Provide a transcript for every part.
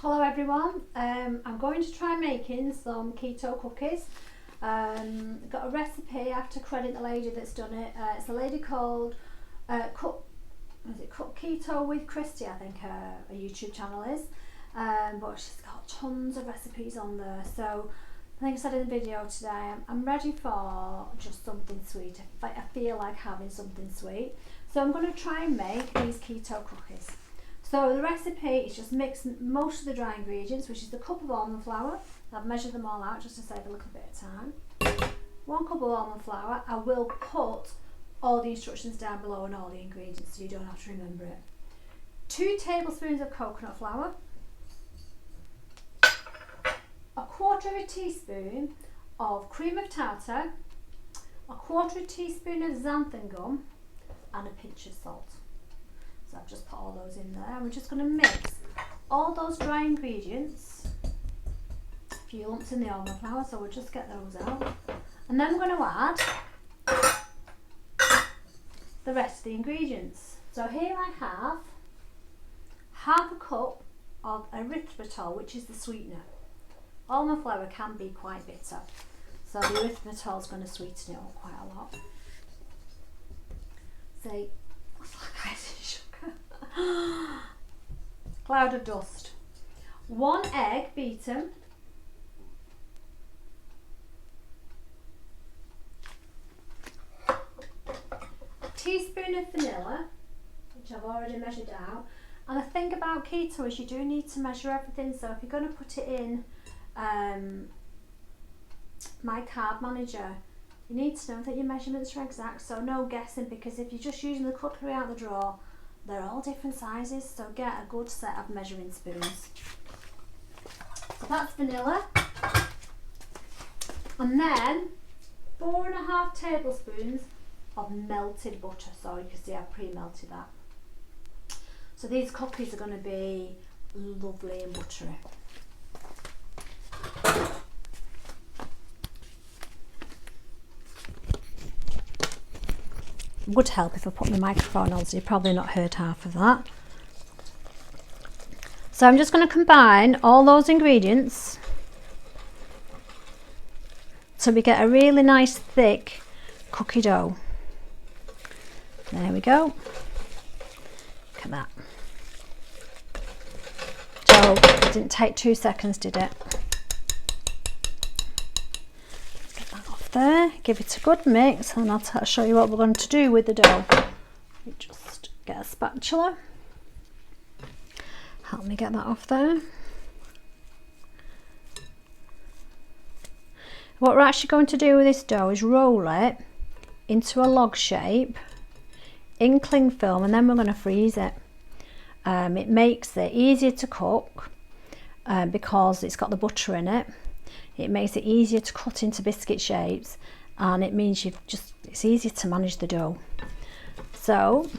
Hello everyone, I'm going to try making some keto cookies. Got a recipe. I have to credit the lady that's done it. It's a lady called Cook Keto with Christy, I think her YouTube channel is. But she's got tons of recipes on there. So I think I said in the video today, I'm ready for just something sweet. I feel like having something sweet. So I'm going to try and make these keto cookies. So the recipe is just mix most of the dry ingredients, which is the cup of almond flour. I've measured them all out just to save a little bit of time. 1 cup of almond flour. I will put all the instructions down below and all the ingredients so you don't have to remember it. 2 tablespoons of coconut flour. 1/4 teaspoon of cream of tartar. 1/4 teaspoon of xanthan gum and a pinch of salt. So I've just put all those in there. We're just going to mix all those dry ingredients. A few lumps in the almond flour, so we'll just get those out. And then we're going to add the rest of the ingredients. So here I have 1/2 cup of erythritol, which is the sweetener. Almond flour can be quite bitter, so the erythritol is going to sweeten it up quite a lot. See, that's like icing sugar. Cloud of dust. 1 egg beaten. A teaspoon of vanilla, which I've already measured out. And the thing about keto is you do need to measure everything. So if you're going to put it in my carb manager, you need to know that your measurements are exact. So no guessing, because if you're just using the cutlery out the drawer, they're all different sizes, so get a good set of measuring spoons. So that's vanilla. And then 4.5 tablespoons of melted butter. So you can see I've pre-melted that. So these cookies are going to be lovely and buttery. It would help if I put my microphone on, so you've probably not heard half of that. So I'm just going to combine all those ingredients so we get a really nice thick cookie dough. There we go. Look at that. So it didn't take 2 seconds, did it? There, give it a good mix, and I'll show you what we're going to do with the dough. Just get a spatula, help me get that off there. What we're actually going to do with this dough is roll it into a log shape in cling film, and then we're going to freeze it. It makes it easier to cook because it's got the butter in it. It makes it easier to cut into biscuit shapes, and it means it's easier to manage the dough. So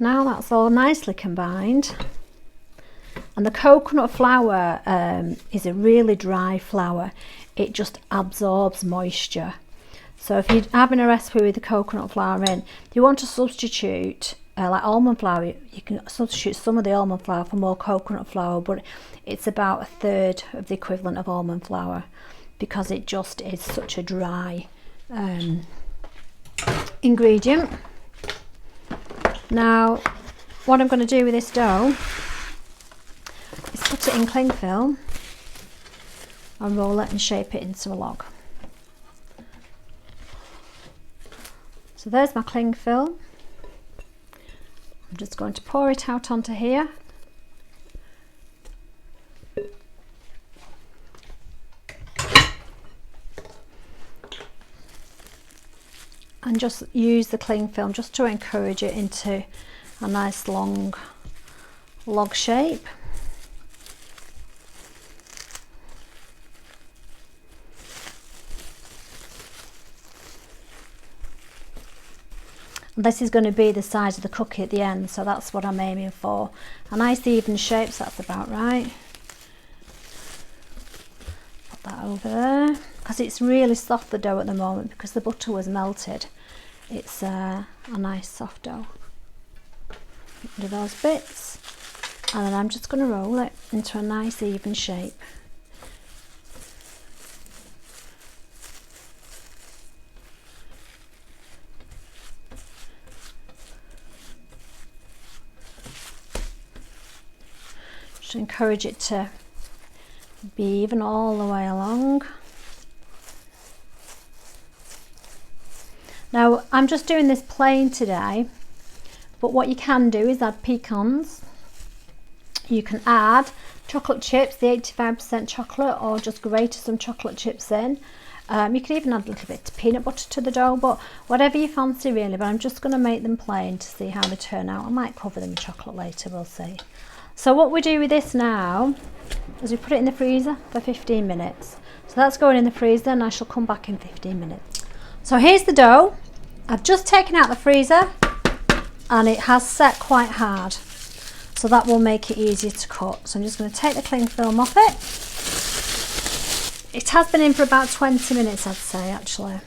now that's all nicely combined, and the coconut flour is a really dry flour. It just absorbs moisture. So if you're having a recipe with the coconut flour in, you want to substitute like almond flour, you can substitute some of the almond flour for more coconut flour, but it's about 1/3 of the equivalent of almond flour because it just is such a dry ingredient. Now what I'm going to do with this dough is put it in cling film and roll it and shape it into a log. So there's my cling film. I'm just going to pour it out onto here. And just use the cling film just to encourage it into a nice long log shape. This is going to be the size of the cookie at the end, so that's what I'm aiming for. A nice even shape, so that's about right. Put that over there, because it's really soft, the dough at the moment, because the butter was melted. It's a nice soft dough. Get rid of those bits. And then I'm just going to roll it into a nice even shape. Just encourage it to be even all the way along. Now I'm just doing this plain today, but what you can do is add pecans. You can add chocolate chips, the 85% chocolate, or just grate some chocolate chips in. You can even add a little bit of peanut butter to the dough, but whatever you fancy really. But I'm just going to make them plain to see how they turn out. I might cover them in chocolate later, we'll see. So what we do with this now is we put it in the freezer for 15 minutes. So that's going in the freezer and I shall come back in 15 minutes. So here's the dough. I've just taken out the freezer and it has set quite hard. So that will make it easier to cut. So I'm just going to take the cling film off it. It has been in for about 20 minutes, I'd say, actually.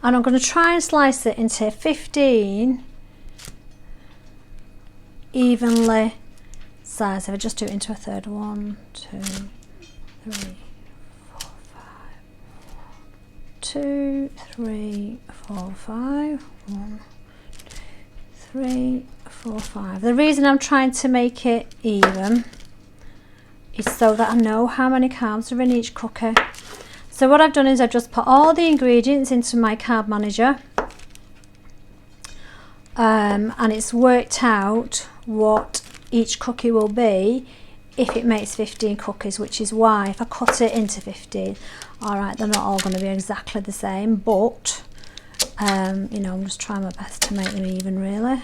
And I'm going to try and slice it into 15 evenly sized. If I just do it into a third. 1, 2, 3, 4, 5. 2, 3, 4, 5. 1, 2, 3, 4, 5. The reason I'm trying to make it even is so that I know how many carbs are in each cookie. So what I've done is I've just put all the ingredients into my carb manager, and it's worked out what each cookie will be if it makes 15 cookies, which is why if I cut it into 15, all right, they're not all going to be exactly the same, but you know, I'm just trying my best to make them even, really.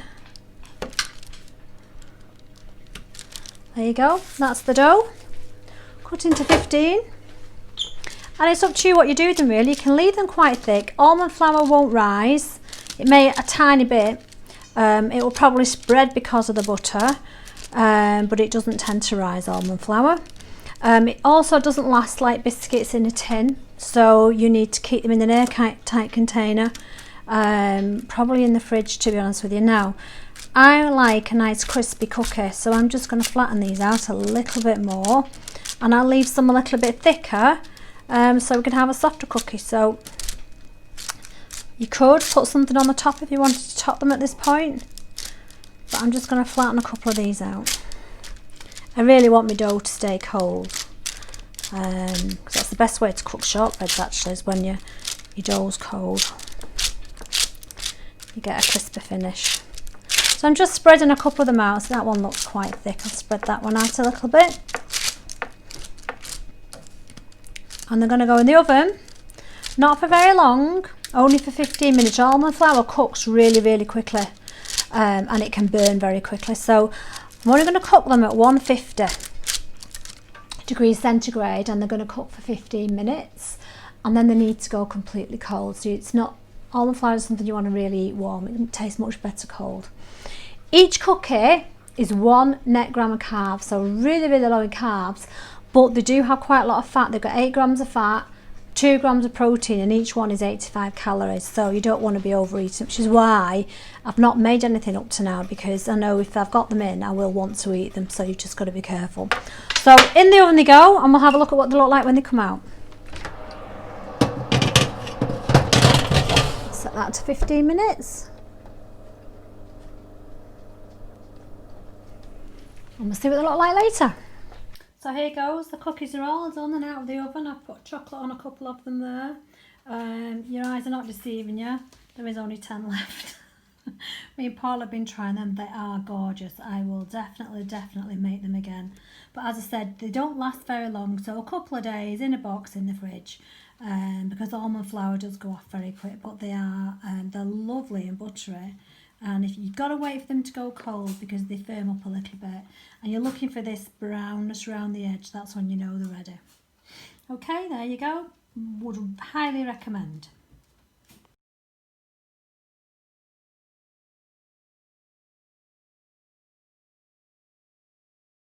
There you go, that's the dough cut into 15, and it's up to you what you do with them really. You can leave them quite thick. Almond flour won't rise, it may a tiny bit, it will probably spread because of the butter, but it doesn't tend to rise, almond flour. It also doesn't last like biscuits in a tin, so you need to keep them in an airtight container, probably in the fridge, to be honest with you. Now I like a nice crispy cookie, so I'm just going to flatten these out a little bit more, and I'll leave some a little bit thicker, so we can have a softer cookie. So you could put something on the top if you wanted to top them at this point, but I'm just going to flatten a couple of these out. I really want my dough to stay cold, because that's the best way to cook shortbreads actually, is when your dough's cold. You get a crispy finish. So I'm just spreading a couple of them out. So that one looks quite thick. I'll spread that one out a little bit. And they're going to go in the oven, not for very long, only for 15 minutes. Almond flour cooks really, really quickly, and it can burn very quickly. So I'm only going to cook them at 150 degrees centigrade, and they're going to cook for 15 minutes, and then they need to go completely cold. So it's not, almond flour is something you want to really eat warm. It tastes much better cold. Each cookie is 1 net gram of carbs, so really, really low in carbs, but they do have quite a lot of fat. They've got 8 grams of fat, 2 grams of protein, and each one is 85 calories, so you don't want to be overeating, which is why I've not made anything up to now, because I know if I've got them in I will want to eat them, so you've just got to be careful. So in the oven they go, and we'll have a look at what they look like when they come out. Set that to 15 minutes. And we'll see what they look like later. So here goes, the cookies are all done and out of the oven. I've put chocolate on a couple of them there. Your eyes are not deceiving you, there is only 10 left. Me and Paul have been trying them, they are gorgeous. I will definitely make them again. But as I said, they don't last very long, so a couple of days in a box in the fridge, because almond flour does go off very quick, but they are, they're lovely and buttery. And if you've got to wait for them to go cold because they firm up a little bit, and you're looking for this brownness around the edge, that's when you know they're ready. Okay, there you go. Would highly recommend.